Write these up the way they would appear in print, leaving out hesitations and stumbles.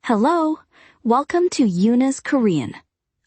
Hello, welcome to Yuna's Korean.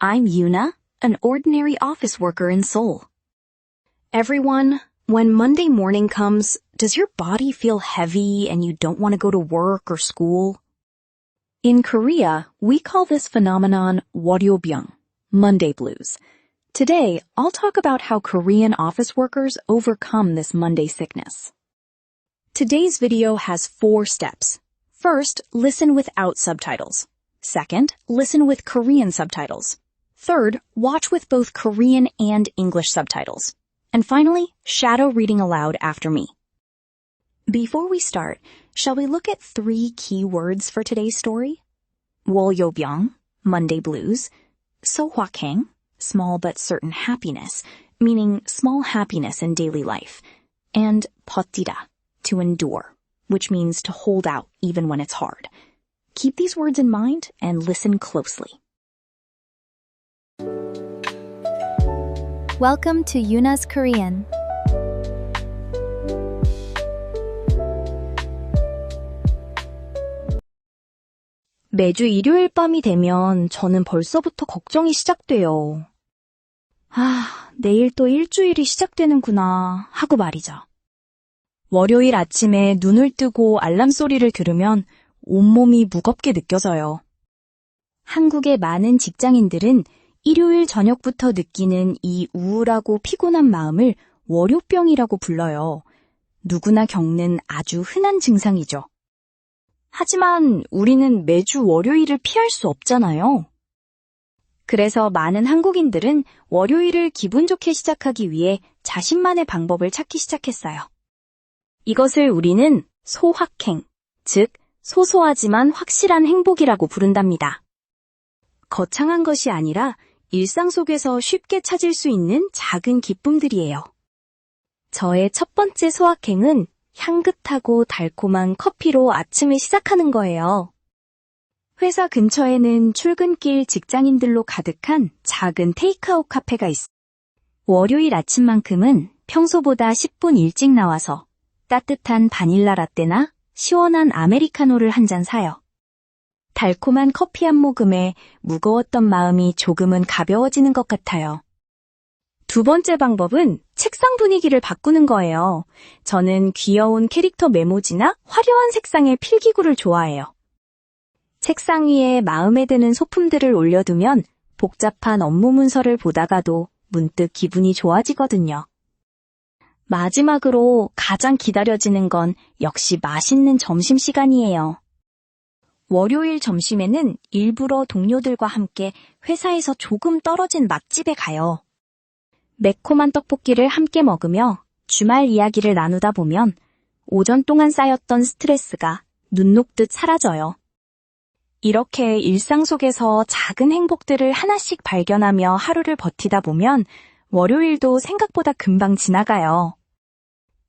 I'm Yuna, an ordinary office worker in Seoul. Everyone, when Monday morning comes, does your body feel heavy and you don't want to go to work or school? In Korea, we call this phenomenon 월요병, Monday blues. Today, I'll talk about how Korean office workers overcome this Monday sickness. Today's video has 4 steps. First, listen without subtitles. Second, listen with Korean subtitles. Third, watch with both Korean and English subtitles. And finally, shadow reading aloud after me. Before we start, shall we look at 3 key words for today's story? 월요병, Monday blues. Sohwakhaeng, small but certain happiness, meaning small happiness in daily life. And 버티다, to endure, which means to hold out even when it's hard. Keep these words in mind and listen closely. Welcome to Yuna's Korean. 매주 일요일 밤이 되면 저는 벌써부터 걱정이 시작돼요. 내일 또 일주일이 시작되는구나 하고 말이죠. 월요일 아침에 눈을 뜨고 알람 소리를 들으면 온몸이 무겁게 느껴져요. 한국의 많은 직장인들은 일요일 저녁부터 느끼는 이 우울하고 피곤한 마음을 월요병이라고 불러요. 누구나 겪는 아주 흔한 증상이죠. 하지만 우리는 매주 월요일을 피할 수 없잖아요. 그래서 많은 한국인들은 월요일을 기분 좋게 시작하기 위해 자신만의 방법을 찾기 시작했어요. 이것을 우리는 소확행, 즉 소소하지만 확실한 행복이라고 부른답니다. 거창한 것이 아니라 일상 속에서 쉽게 찾을 수 있는 작은 기쁨들이에요. 저의 첫 번째 소확행은 향긋하고 달콤한 커피로 아침을 시작하는 거예요. 회사 근처에는 출근길 직장인들로 가득한 작은 테이크아웃 카페가 있어요. 월요일 아침만큼은 평소보다 10분 일찍 나와서 따뜻한 바닐라 라떼나 시원한 아메리카노를 한 잔 사요. 달콤한 커피 한 모금에 무거웠던 마음이 조금은 가벼워지는 것 같아요. 두 번째 방법은 책상 분위기를 바꾸는 거예요. 저는 귀여운 캐릭터 메모지나 화려한 색상의 필기구를 좋아해요. 책상 위에 마음에 드는 소품들을 올려두면 복잡한 업무 문서를 보다가도 문득 기분이 좋아지거든요. 마지막으로 가장 기다려지는 건 역시 맛있는 점심시간이에요. 월요일 점심에는 일부러 동료들과 함께 회사에서 조금 떨어진 맛집에 가요. 매콤한 떡볶이를 함께 먹으며 주말 이야기를 나누다 보면 오전 동안 쌓였던 스트레스가 눈 녹듯 사라져요. 이렇게 일상 속에서 작은 행복들을 하나씩 발견하며 하루를 버티다 보면 월요일도 생각보다 금방 지나가요.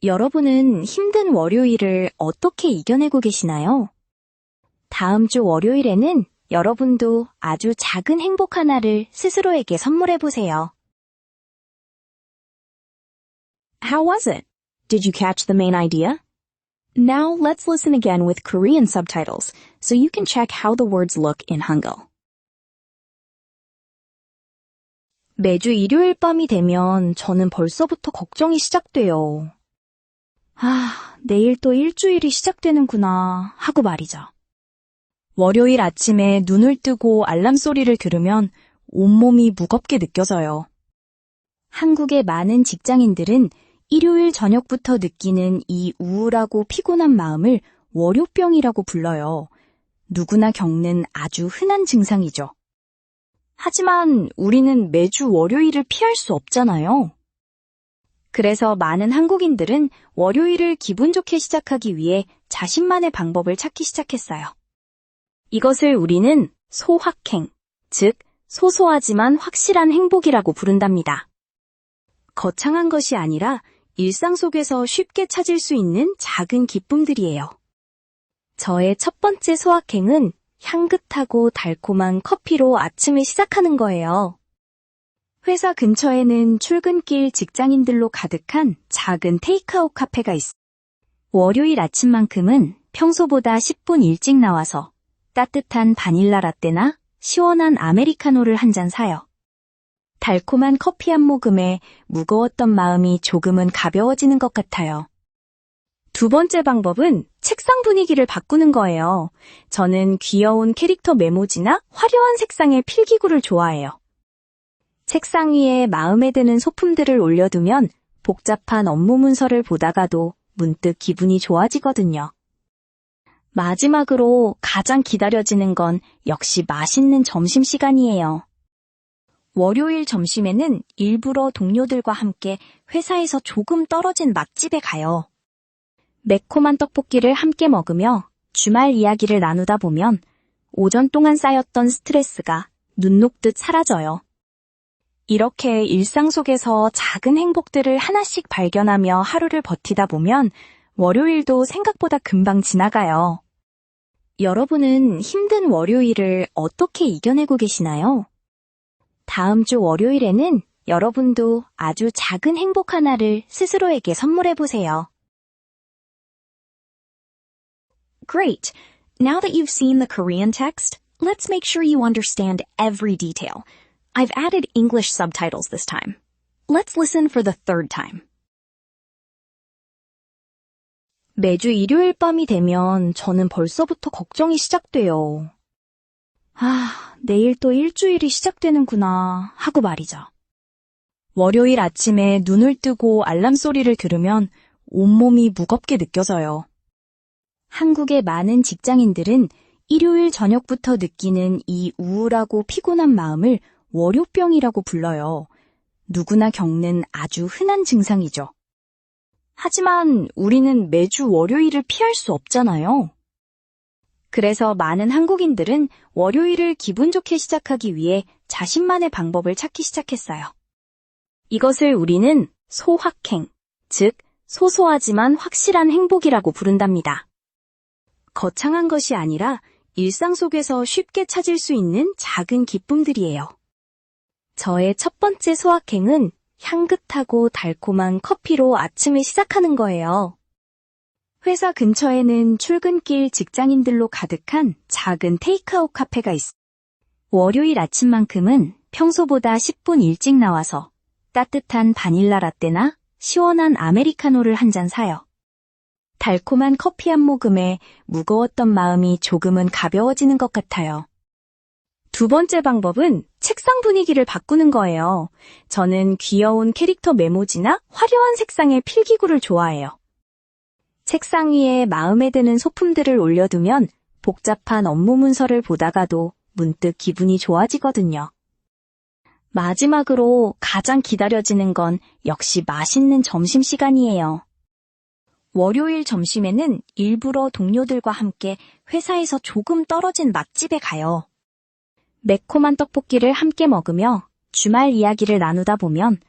여러분은 힘든 월요일을 어떻게 이겨내고 계시나요? 다음 주 월요일에는 여러분도 아주 작은 행복 하나를 스스로에게 선물해보세요. How was it? Did you catch the main idea? Now let's listen again with Korean subtitles so you can check how the words look in Hangul. 매주 일요일 밤이 되면 저는 벌써부터 걱정이 시작돼요. 내일 또 일주일이 시작되는구나 하고 말이죠. 월요일 아침에 눈을 뜨고 알람 소리를 들으면 온몸이 무겁게 느껴져요. 한국의 많은 직장인들은 일요일 저녁부터 느끼는 이 우울하고 피곤한 마음을 월요병이라고 불러요. 누구나 겪는 아주 흔한 증상이죠. 하지만 우리는 매주 월요일을 피할 수 없잖아요. 그래서 많은 한국인들은 월요일을 기분 좋게 시작하기 위해 자신만의 방법을 찾기 시작했어요. 이것을 우리는 소확행, 즉 소소하지만 확실한 행복이라고 부른답니다. 거창한 것이 아니라 일상 속에서 쉽게 찾을 수 있는 작은 기쁨들이에요. 저의 첫 번째 소확행은 향긋하고 달콤한 커피로 아침을 시작하는 거예요. 회사 근처에는 출근길 직장인들로 가득한 작은 테이크아웃 카페가 있어요. 월요일 아침만큼은 평소보다 10분 일찍 나와서 따뜻한 바닐라 라떼나 시원한 아메리카노를 한 잔 사요. 달콤한 커피 한 모금에 무거웠던 마음이 조금은 가벼워지는 것 같아요. 두 번째 방법은 책상 분위기를 바꾸는 거예요. 저는 귀여운 캐릭터 메모지나 화려한 색상의 필기구를 좋아해요. 책상 위에 마음에 드는 소품들을 올려두면 복잡한 업무 문서를 보다가도 문득 기분이 좋아지거든요. 마지막으로 가장 기다려지는 건 역시 맛있는 점심시간이에요. 월요일 점심에는 일부러 동료들과 함께 회사에서 조금 떨어진 맛집에 가요. 매콤한 떡볶이를 함께 먹으며 주말 이야기를 나누다 보면 오전 동안 쌓였던 스트레스가 눈 녹듯 사라져요. 이렇게 일상 속에서 작은 행복들을 하나씩 발견하며 하루를 버티다 보면 월요일도 생각보다 금방 지나가요. 여러분은 힘든 월요일을 어떻게 이겨내고 계시나요? 다음 주 월요일에는 여러분도 아주 작은 행복 하나를 스스로에게 선물해보세요. Great! Now that you've seen the Korean text, let's make sure you understand every detail. I've added English subtitles this time. Let's listen for the third time. 매주 일요일 밤이 되면 저는 벌써부터 걱정이 시작돼요. 내일 또 일주일이 시작되는구나 하고 말이죠. 월요일 아침에 눈을 뜨고 알람 소리를 들으면 온몸이 무겁게 느껴져요. 한국의 많은 직장인들은 일요일 저녁부터 느끼는 이 우울하고 피곤한 마음을 월요병이라고 불러요. 누구나 겪는 아주 흔한 증상이죠. 하지만 우리는 매주 월요일을 피할 수 없잖아요. 그래서 많은 한국인들은 월요일을 기분 좋게 시작하기 위해 자신만의 방법을 찾기 시작했어요. 이것을 우리는 소확행, 즉 소소하지만 확실한 행복이라고 부른답니다. 거창한 것이 아니라 일상 속에서 쉽게 찾을 수 있는 작은 기쁨들이에요. 저의 첫 번째 소확행은 향긋하고 달콤한 커피로 아침을 시작하는 거예요. 회사 근처에는 출근길 직장인들로 가득한 작은 테이크아웃 카페가 있어요. 월요일 아침만큼은 평소보다 10분 일찍 나와서 따뜻한 바닐라 라떼나 시원한 아메리카노를 한 잔 사요. 달콤한 커피 한 모금에 무거웠던 마음이 조금은 가벼워지는 것 같아요. 두 번째 방법은 책상 분위기를 바꾸는 거예요. 저는 귀여운 캐릭터 메모지나 화려한 색상의 필기구를 좋아해요. 책상 위에 마음에 드는 소품들을 올려두면 복잡한 업무 문서를 보다가도 문득 기분이 좋아지거든요. 마지막으로 가장 기다려지는 건 역시 맛있는 점심시간이에요. 월요일 점심에는 일부러 동료들과 함께 회사에서 조금 떨어진 맛집에 가요. 매콤한 떡볶이를 함께 먹으며 주말 이야기를 나누다 보면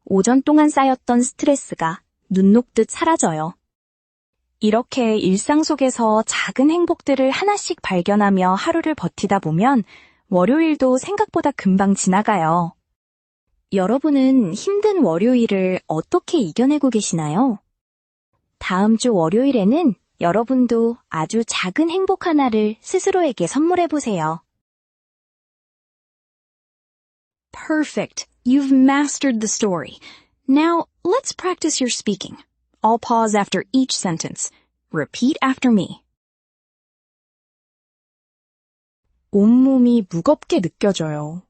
오전 동안 쌓였던 스트레스가 눈 녹듯 사라져요. 이렇게 일상 속에서 작은 행복들을 하나씩 발견하며 하루를 버티다 보면 월요일도 생각보다 금방 지나가요. 여러분은 힘든 월요일을 어떻게 이겨내고 계시나요? 다음 주 월요일에는 여러분도 아주 작은 행복 하나를 스스로에게 선물해보세요. Perfect. You've mastered the story. Now, let's practice your speaking. I'll pause after each sentence. Repeat after me. 온몸이 무겁게 느껴져요.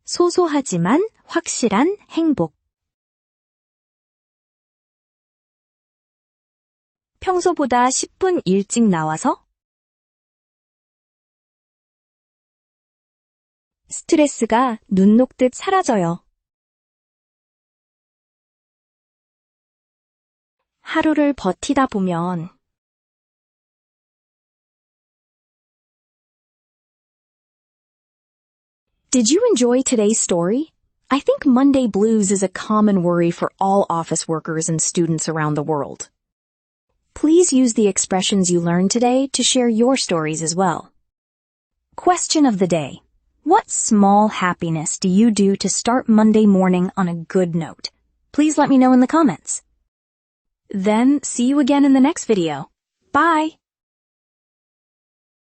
소소하지만 확실한 행복. 평소보다 10분 일찍 나와서 스트레스가 눈 녹듯 사라져요. 하루를 버티다 보면 Did you enjoy today's story? I think Monday blues is a common worry for all office workers and students around the world. Please use the expressions you learned today to share your stories as well. Question of the day. What small happiness do you do to start Monday morning on a good note? Please let me know in the comments. Then see you again in the next video. Bye!